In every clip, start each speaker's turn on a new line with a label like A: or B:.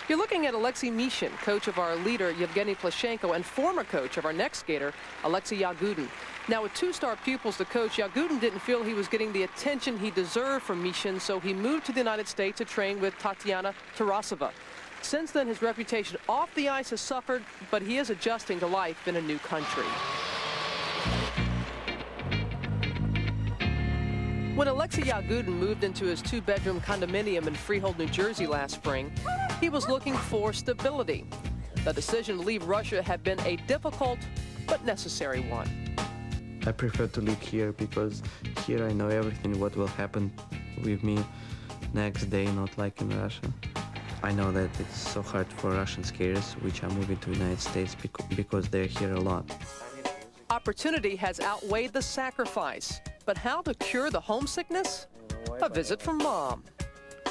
A: You're looking at Alexei Mishin, coach of our leader, Yevgeny Plashenko, and former coach of our next skater, Alexei Yagudin. Now, with two-star pupils to coach, Yagudin didn't feel he was getting the attention he deserved from Mishin, so he moved to the United States to train with Tatiana Tarasova. Since then, his reputation off the ice has suffered, but he is adjusting to life in a new country. When Alexei Yagudin moved into his two-bedroom condominium in Freehold, New Jersey last spring, he was looking for stability. The decision to leave Russia had been a difficult but necessary one.
B: I prefer to live here because here I know everything what will happen with me next day, not like in Russia. I know that it's so hard for Russian skaters which are moving to the United States because they're here a lot.
A: Opportunity has outweighed the sacrifice. But how to cure the homesickness? A visit from Mom.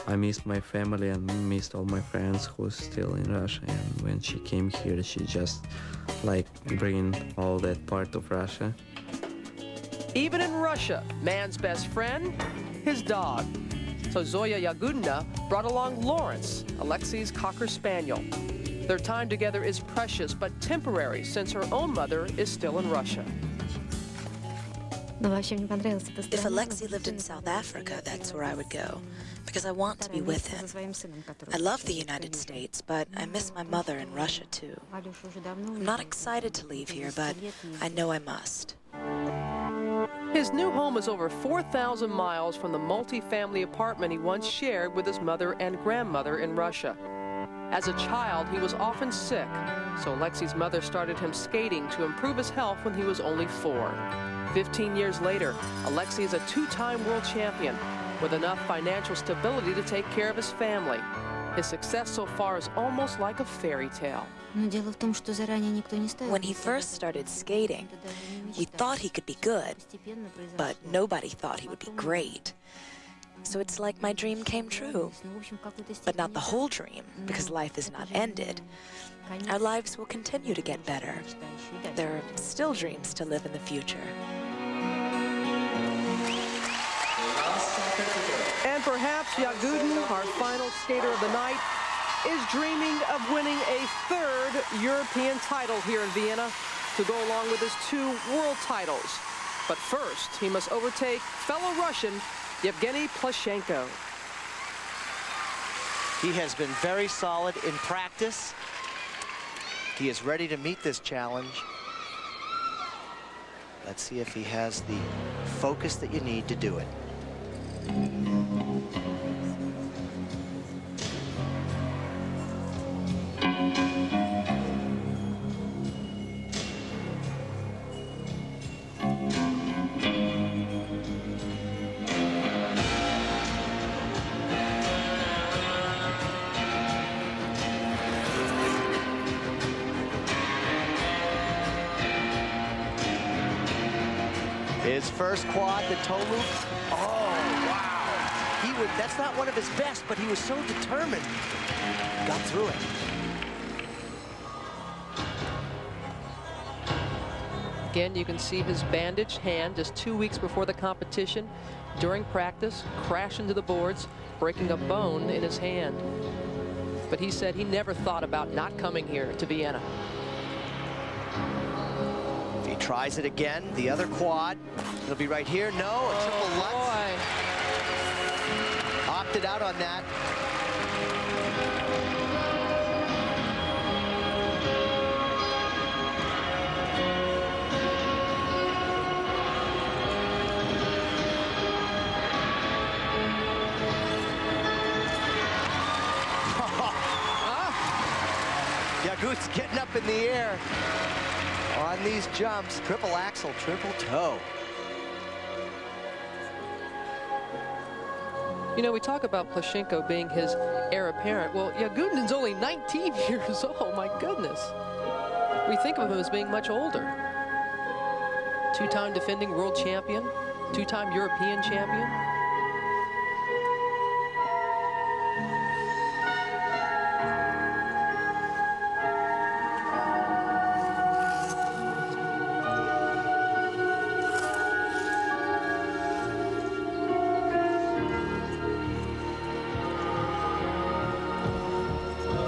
B: I missed my family and missed all my friends who's still in Russia. And when she came here, she just like bringing all that part of Russia.
A: Even in Russia, man's best friend, his dog. So Zoya Yagudina brought along Lawrence, Alexei's Cocker Spaniel. Their time together is precious but temporary since her own mother is still in Russia.
C: If Alexei lived in South Africa, that's where I would go, because I want to be with him. I love the United States, but I miss my mother in Russia, too. I'm not excited to leave here, but I know I must.
A: His new home is over 4,000 miles from the multi-family apartment he once shared with his mother and grandmother in Russia. As a child, he was often sick, so Alexei's mother started him skating to improve his health when he was only 4. 15 years later, Alexei is a two-time world champion with enough financial stability to take care of his family. His success so far is almost like a fairy tale.
C: When he first started skating, we thought he could be good, but nobody thought he would be great. So it's like my dream came true, but not the whole dream, because life is not ended. Our lives will continue to get better. There are still dreams to live in the future.
A: And perhaps Yagudin, our final skater of the night, is dreaming of winning a third European title here in Vienna to go along with his 2 world titles. But first, he must overtake fellow Russian Yevgeny Plashenko.
D: He has been very solid in practice. He is ready to meet this challenge. Let's see if he has the focus that you need to do it. His first quad, the toe loop. Oh, wow. That's not one of his best, but he was so determined. Got through it.
A: Again, you can see his bandaged hand just 2 weeks before the competition. During practice, crashed into the boards, breaking a bone in his hand. But he said he never thought about not coming here to Vienna.
D: He tries it again, the other quad. It'll be right here. No, a triple Lutz. Opted out on that. Yagud's getting up in the air on these jumps. Triple axel, triple toe.
A: You know, we talk about Plashenko being his heir apparent. Well, Yagudin's only 19 years old, my goodness. We think of him as being much older. 2-time defending world champion, 2-time European champion.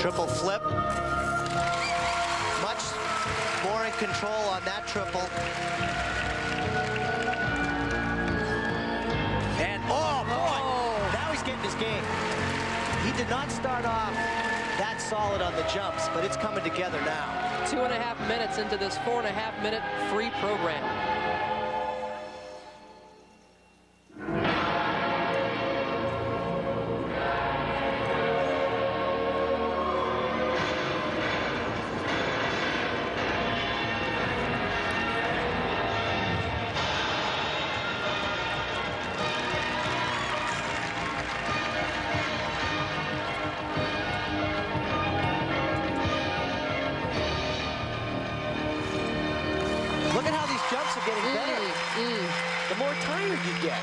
D: Triple flip. Much more in control on that triple. And oh boy, now he's getting his game. He did not start off that solid on the jumps, but it's coming together now.
A: 2.5 minutes into this 4.5-minute free program.
D: Look at how these jumps are getting better. The more tired you get.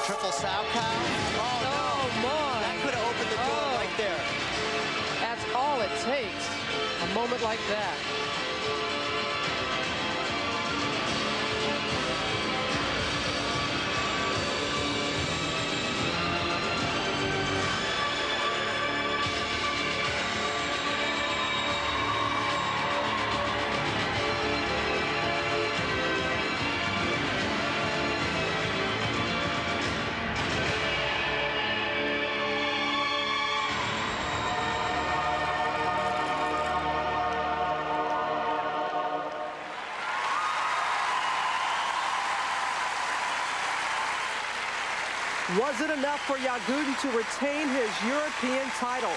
D: Triple sow cow. Oh, no.
A: My.
D: That could have opened the door right there.
A: That's all it takes, a moment like that. Was it enough for Yagudin to retain his European title?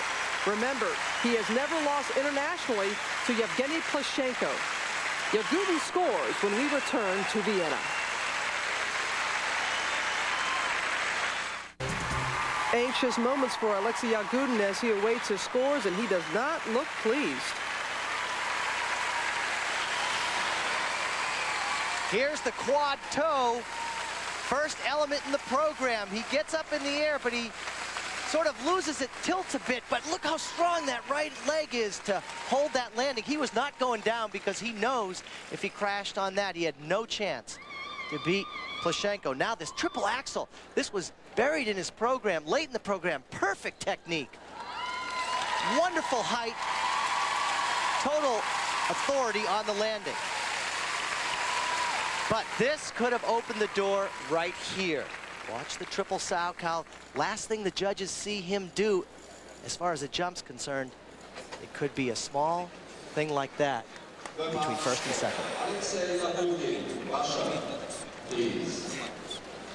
A: Remember, he has never lost internationally to Yevgeny Plushenko. Yagudin scores when we return to Vienna. Anxious moments for Alexei Yagudin as he awaits his scores, and he does not look pleased.
D: Here's the quad toe. First element in the program. He gets up in the air, but he sort of loses it, tilts a bit, but look how strong that right leg is to hold that landing. He was not going down because he knows if he crashed on that, he had no chance to beat Plushenko. Now this triple axel, this was buried in his program, late in the program. Perfect technique. Wonderful height. Total authority on the landing. But this could have opened the door right here. Watch the triple sow cow. Last thing the judges see him do, as far as the jump's concerned, it could be a small thing like that between first and second.
E: Alexei Yagudin, Russia, please.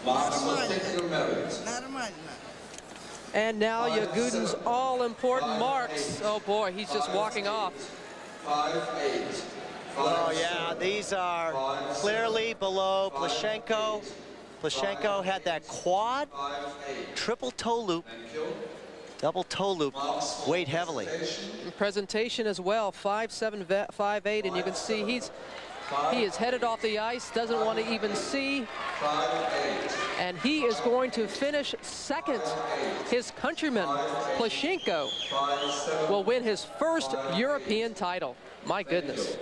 E: Marks of technical merit.
A: And now Yagudin's all-important marks. Oh boy, he's just walking off.
E: 5-8.
D: Oh yeah, these are clearly below Plushenko. Plushenko had that quad, triple toe loop, double toe loop, weighed heavily.
A: Presentation as well, 5'7", 5'8", and you can see he is headed off the ice, doesn't want to even see, and he is going to finish second. His countryman, Plushenko, will win his first European title. My goodness.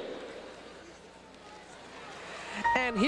A: And here